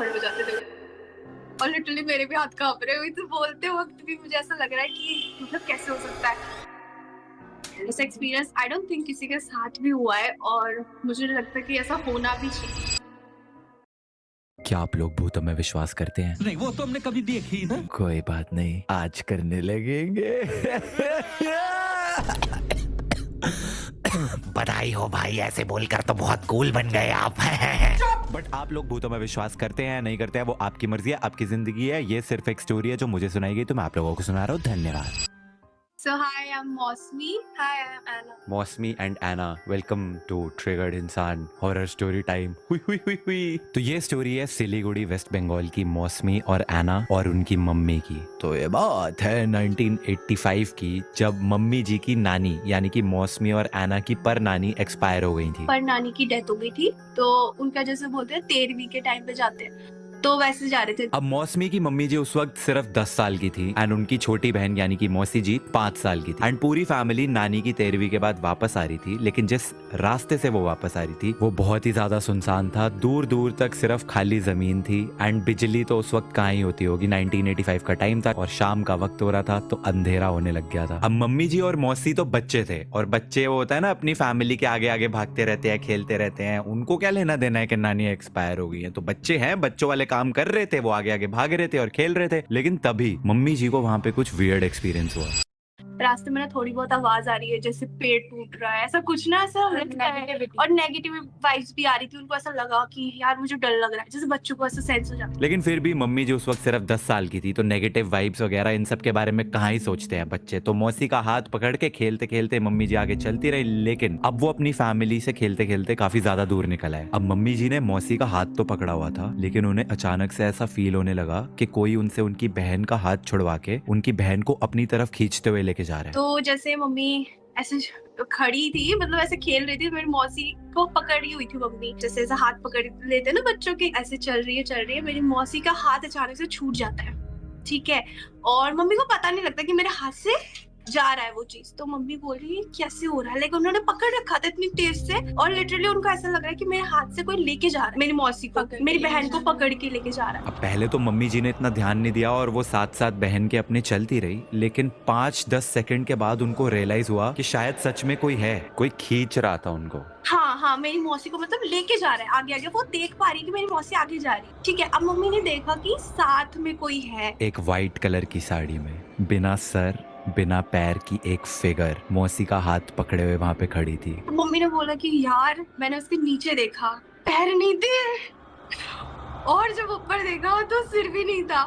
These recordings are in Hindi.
खड़े हो जाते थे और लिटरली मेरे भी हाथ कांप रहे हुए तो बोलते वक्त भी मुझे ऐसा लग रहा है कि मतलब कैसे हो सकता है ऐसा एक्सपीरियंस। आई डोंट थिंक किसी के साथ भी हुआ है और मुझे लगता है कि ऐसा होना भी चाहिए। क्या आप लोग भूतों में विश्वास करते हैं? नहीं, वो तो हमने कभी देखी ही ना। कोई बात नहीं, आज करने लगेंगे। बधाई हो भाई, ऐसे बोलकर तो बहुत कूल बन गए आप। बट आप लोग भूतों में विश्वास करते हैं नहीं करते हैं वो आपकी मर्जी है, आपकी जिंदगी है। ये सिर्फ एक स्टोरी है जो मुझे सुनाई गई, तो मैं आप लोगों को सुना रहा हूँ। धन्यवाद। So hi, I'm Mosmi. Hi, I'm Anna. Mausami and Anna, welcome to triggered Insaan horror story time. हुई हुई हुई हुई। तो ये स्टोरी है सिलीगुड़ी वेस्ट बंगाल की मौसमी और एना और उनकी मम्मी की। तो ये बात है 1985 की, जब मम्मी जी की नानी यानी कि मौसमी और एना की पर नानी एक्सपायर हो गई थी। पर नानी की डेथ हो गई थी तो उनका जैसे बोलते हैं 13वीं के टाइम पे जाते हैं तो वैसे जा रहे थे। अब मौसमी की मम्मी जी उस वक्त सिर्फ 10 साल की थी एंड उनकी छोटी बहन यानी कि मौसी जी 5 साल की थी एंड पूरी फैमिली नानी की 13वीं के बाद वापस आ रही थी। लेकिन जिस रास्ते से वो वापस आ रही थी वो बहुत ही ज्यादा सुनसान था, दूर दूर तक सिर्फ खाली जमीन थी एंड बिजली तो उस वक्त कहाँ ही होती होगी। 1985 का टाइम था और शाम का वक्त हो रहा था तो अंधेरा होने लग गया था। अब मम्मी जी और मौसी तो बच्चे थे और बच्चे वो होता है ना अपनी फैमिली के आगे आगे भागते रहते हैं, खेलते रहते हैं, उनको क्या लेना देना है कि नानी एक्सपायर हो गई है। तो बच्चे हैं, बच्चों वाले काम कर रहे थे, वो आगे आगे भाग रहे थे और खेल रहे थे। लेकिन तभी मम्मी जी को वहां पे कुछ वियर्ड एक्सपीरियंस हुआ। रास्ते में ना थोड़ी बहुत आवाज आ रही है जैसे पेड़ टूट रहा है, ऐसा कुछ ना, ऐसा लगता है और नेगेटिव वाइब्स भी आ रही थी। उनको ऐसा लगा कि यार मुझे डर लग रहा है, जैसे बच्चों को ऐसा सेंस हो जाता है। लेकिन फिर भी मम्मी जी उस वक्त सिर्फ 10 साल की थी तो नेगेटिव वाइब्स वगैरह इन सब के बारे में कहाँ ही सोचते हैं बच्चे। तो मौसी का हाथ पकड़ के खेलते खेलते मम्मी जी आगे चलती रही। लेकिन अब वो अपनी फैमिली से खेलते खेलते काफी ज्यादा दूर निकल आए। अब मम्मी जी ने मौसी का हाथ तो पकड़ा हुआ था लेकिन उन्हें अचानक से ऐसा फील होने लगा कि कोई उनसे उनकी बहन का हाथ छुड़वा के उनकी बहन को अपनी तरफ खींचते हुए लेके जा रहा है। तो जैसे मम्मी ऐसे खड़ी थी, मतलब ऐसे खेल रही थी, मेरी मौसी को पकड़ी हुई थी मम्मी, जैसे ऐसा हाथ पकड़ लेते हैं ना बच्चों के, ऐसे चल रही है। मेरी मौसी का हाथ अचानक से छूट जाता है, ठीक है, और मम्मी को पता नहीं लगता कि मेरे हाथ से जा रहा है वो चीज। तो मम्मी बोल रही है कैसे हो रहा है, लेकिन उन्होंने पकड़ रखा था इतनी तेज से और लिटरली उनको ऐसा लग रहा है कि मेरे हाथ से कोई लेके जा रहा है, मेरी मौसी को, मेरी बहन को पकड़ के लेके जा रहा है। अब पहले तो मम्मी जी ने इतना ध्यान नहीं दिया और वो साथ साथ बहन के अपने चलती रही। लेकिन 5-10 सेकंड के बाद उनको रियलाइज हुआ कि शायद सच में कोई है, कोई खींच रहा था उनको। हाँ, मेरी मौसी को मतलब लेके जा रहा है आगे आगे। वो देख पा रही है कि मेरी मौसी आगे जा रही है, ठीक है। अब मम्मी ने देखा कि साथ में कोई है, एक वाइट कलर की साड़ी में, बिना सर बिना पैर की एक फिगर मौसी का हाथ पकड़े हुए वहां पे खड़ी थी। तो मम्मी ने बोला कि यार मैंने उसके नीचे देखा, पैर नहीं थे, और जब ऊपर देखा तो सिर भी नहीं था।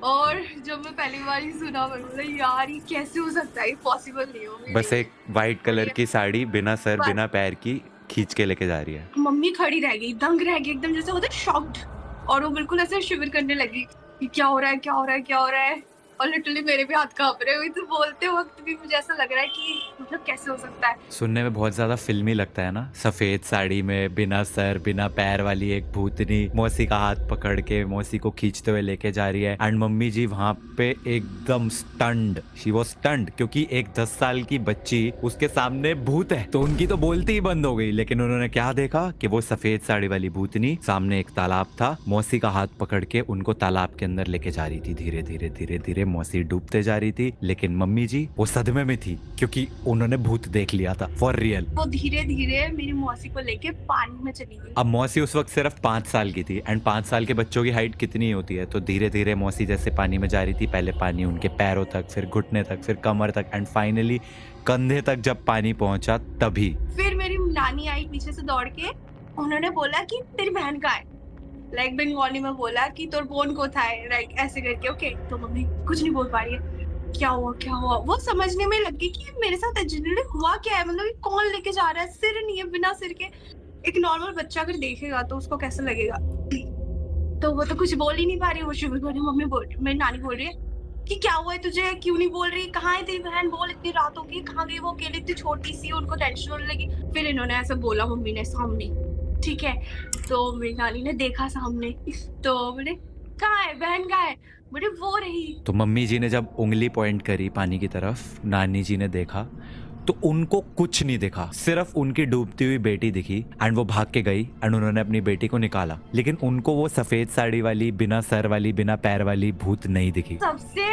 और जब मैं पहली बार ही सुना, मैं बोला यार ये कैसे हो सकता है, ये पॉसिबल नहीं हो। बस एक वाइट कलर की साड़ी बिना सर बिना पैर की खींच के लेके जा रही है। मम्मी खड़ी रह गई, दंग रह गई एकदम, जैसे होता है शॉक्ड, और वो बिल्कुल ऐसे शिविर करने लगी कि क्या हो रहा है, क्या हो रहा है, क्या हो रहा है। और लिटरली मेरे भी हाथ कांप रहे हुए तो बोलते वक्त भी मुझे ऐसा लग रहा है कि मतलब कैसे हो सकता है। सुनने में बहुत ज्यादा फिल्मी लगता है ना, सफेद साड़ी में बिना सर बिना पैर वाली एक भूतनी मौसी का हाथ पकड़ के मौसी को खींचते हुए लेके जा रही है। एंड मम्मी जी वहां पे एकदम स्टन्ड, शी वाज स्टन्ड, क्योंकि एक 10 साल की बच्ची उसके सामने भूत है तो उनकी तो बोलती ही बंद हो गई। लेकिन उन्होंने क्या देखा कि वो सफेद साड़ी वाली भूतनी, सामने एक तालाब था, मौसी का हाथ पकड़ के उनको तालाब के अंदर लेके जा रही थी। धीरे धीरे धीरे धीरे मौसी डूबते जा रही थी लेकिन मम्मी जी वो सदमे में थी क्योंकि उन्होंने भूत देख लिया था फॉर रियल। वो धीरे धीरे मेरी मौसी को लेके पानी में चली गई। अब मौसी उस वक्त सिर्फ 5 साल की थी एंड 5 साल के बच्चों की हाइट कितनी होती है, तो धीरे धीरे मौसी जैसे पानी में जा रही थी, पहले पानी उनके पैरों तक, फिर घुटने तक, फिर कमर तक एंड फाइनली कंधे तक जब पानी पहुंचा तभी फिर मेरी नानी आई पीछे से दौड़ के, उन्होंने बोला कि तेरी बहन कहाँ है, लाइक बंगाली में बोला कि तोर बोन को था है, लाइक ऐसे करके। ओके, तो मम्मी कुछ नहीं बोल पा रही है, क्या हुआ क्या हुआ। वो समझने में लगी कि मेरे साथ जनरली हुआ क्या है, मतलब कौन लेके जा रहा है, सिर नहीं है, बिना सिर के। एक नॉर्मल बच्चा अगर देखेगा तो उसको कैसा लगेगा। तो वो तो कुछ बोल ही नहीं पा रही, वो शुरू बोल रही, मम्मी बोल रही, मेरी नानी बोल रही है कि क्या हुआ है तुझे, क्यों नहीं बोल रही, कहाँ है तेरी बहन, बोल, इतनी रात होगी, कहाँ गई वो, अकेली इतनी छोटी सी, उनको टेंशन होने लगी। फिर इन्होंने ऐसा बोला मम्मी ने सामने, ठीक है। तो मेरी नानी ने देखा सामने, तो बोले कहाँ है बहन, कहाँ है, बोले वो रही। तो मम्मी जी ने जब उंगली पॉइंट करी पानी की तरफ, नानी जी ने देखा तो उनको कुछ नहीं दिखा, सिर्फ उनकी डूबती हुई बेटी दिखी एंड वो भाग के गई एंड उन्होंने अपनी बेटी को निकाला, लेकिन उनको वो सफेद साड़ी वाली, बिना सर वाली, बिना पैर वाली भूत नहीं दिखी। सबसे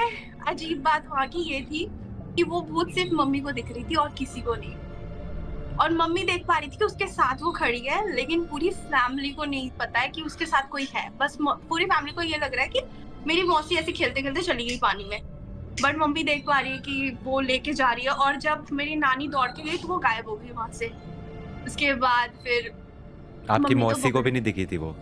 अजीब बात वहाँ की ये थी कि वो भूत सिर्फ मम्मी को दिख रही थी और किसी को नहीं। और मम्मी देख पा रही थी कि उसके साथ वो खड़ी है, लेकिन पूरी फैमिली को नहीं पता है कि उसके साथ कोई है। बस पूरी फैमिली को ये लग रहा है कि मेरी मौसी ऐसे खेलते खेलते चली गई पानी में, बट मम्मी देख पा रही है कि वो लेके जा रही है। और जब मेरी नानी दौड़ के गई तो वो गायब हो गई वहां से। उसके बाद फिर आपकी मम्मी तो मौसी को बहुत- भी नहीं दिखी थी वो?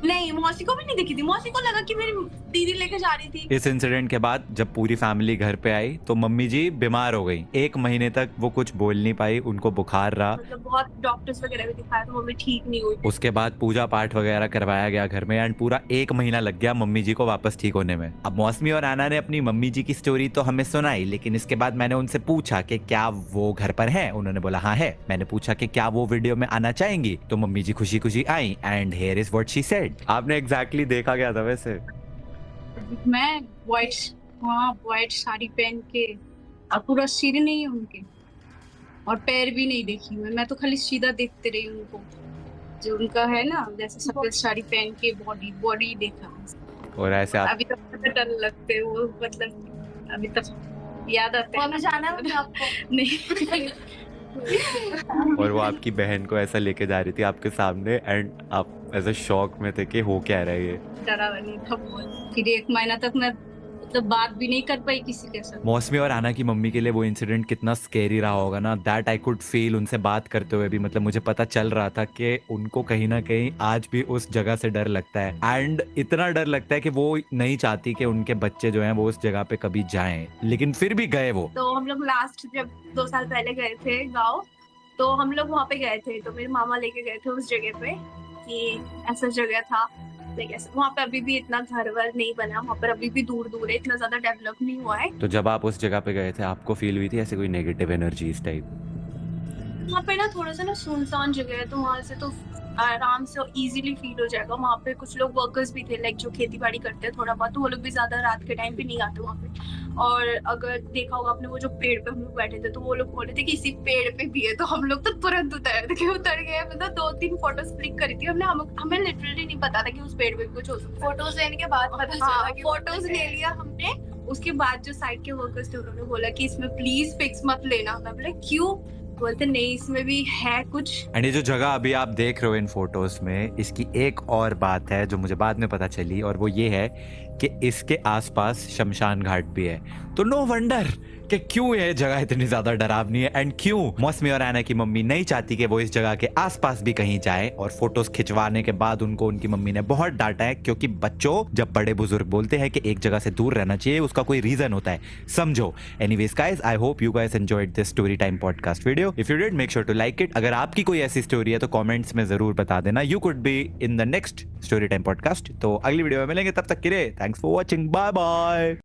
नहीं, मौसी को भी नहीं दिखी थी। मौसी को लगा कि मेरी दीदी लेके जा रही थी। इस इंसिडेंट के बाद जब पूरी फैमिली घर पे आई तो मम्मी जी बीमार हो गई। 1 महीने तक वो कुछ बोल नहीं पाई, उनको बुखार रहा। मतलब बहुत डॉक्टर्स वगैरह भी दिखाया तो मम्मी ठीक नहीं हुई। उसके बाद पूजा पाठ वगैरह करवाया गया घर में एंड पूरा 1 महीना लग गया मम्मी जी को वापस ठीक होने में। अब मौसमी और आना ने अपनी मम्मी जी की स्टोरी तो हमें सुनाई, लेकिन इसके बाद मैंने उनसे पूछा कि क्या वो घर पर हैं। उन्होंने बोला हाँ है। मैंने पूछा कि क्या वो वीडियो में आना चाहेंगी, तो मम्मी जी खुशी खुशी आई and here is what she said. आपने एग्जैक्टली देखा क्या था वैसे? मैं व्हाइट साड़ी पहन के, और पूरा सिर नहीं है उनके और पैर भी नहीं देखी मैं तो खाली सीधा देखते रही उनको, जो उनका है ना जैसे सफेद साड़ी पहन के बॉडी देखा। और ऐसे आप अभी तक मुझे डर लगते हैं वो, मतलब अभी तक याद आते हैं। हमें जाना है मतलब आपको। नहीं और वो आपकी बहन को ऐसा लेके जा रही थी आपके सामने एंड आप ऐसे शॉक में थे कि हो क्या रहा है ये। डरा नहीं था बहुत। फिर 1 महीना तक मैं मतलब बात भी नहीं कर पाई किसी के साथ। मौसमी और आना की मम्मी के लिए वो इंसिडेंट कितना स्केरी रहा होगा ना, दैट आई कुड फील। उनसे बात करते हुए भी मतलब मुझे पता चल रहा था कि उनको कहीं ना कहीं आज भी उस जगह से डर लगता है एंड इतना डर लगता है कि वो नहीं चाहती कि उनके बच्चे जो हैं वो उस जगह पे कभी जाएं, लेकिन फिर भी गए वो। तो हम लोग लास्ट जब 2 साल पहले गए थे गाँव, तो हम लोग वहाँ पे गए थे। तो मेरे मामा लेके गए थे उस जगह पे कि ऐसा जगह था। वहाँ पे अभी भी इतना घर वर नहीं बना, वहाँ पर अभी भी दूर दूर है, इतना ज्यादा डेवलप नहीं हुआ है। तो जब आप उस जगह पे गए थे आपको फील हुई थी ऐसे कोई नेगेटिव एनर्जी इस टाइप? वहाँ पे ना थोड़ा सा ना सुनसान जगह है, तो वहाँ से तो आराम से इजीली फील हो जाएगा। वहाँ पे कुछ लोग वर्कर्स भी थे, लाइक जो खेती बाड़ी करते हैं थोड़ा बहुत, तो वो लोग भी ज्यादा रात के टाइम पे नहीं आते वहाँ पे। और अगर देखा होगा आपने वो जो पेड़ पे हम लोग बैठे थे, तो वो लोग बोले थे कि इसी पेड़ पे भी है, तो हम लोग तो तुरंत उतर गए। मतलब 2-3 फोटोज क्लिक करी थी हमने। हमें लिटरली नहीं पता था कि उस पेड़ पे कुछ हो सकता है। फोटोज लेने के बाद पता चला कि फोटोज ले लिया हमने। उसके बाद जो साइड के वर्कर्स थे उन्होंने बोला कि इसमें प्लीज पिक्स मत लेना। मैं बोला क्यों? बोलते नहीं इसमें भी है कुछ। एंड ये जो जगह अभी आप देख रहे हो इन फोटोज में, इसकी एक और बात है जो मुझे बाद में पता चली, और वो ये है कि इसके आसपास शमशान घाट भी है। तो नो वंडर कि क्यों ये जगह इतनी ज्यादा डरावनी है एंड क्यों मौसमी और आना की मम्मी नहीं चाहती कि वो इस जगह के आसपास भी कहीं जाए। और फोटोज खिंचवाने के बाद उनको उनकी मम्मी ने बहुत डांटा है, क्योंकि बच्चों जब बड़े बुजुर्ग बोलते हैं कि एक जगह से दूर रहना चाहिए, उसका कोई रीजन होता है, समझो। Anyways guys, I hope you guys enjoyed this story time podcast video. If you did, make sure to like it. अगर आपकी कोई ऐसी स्टोरी है तो कमेंट्स में जरूर बता देना। You could be in the next story time podcast. तो अगली वीडियो में मिलेंगे, तब तक के लिए thanks for watching, bye bye.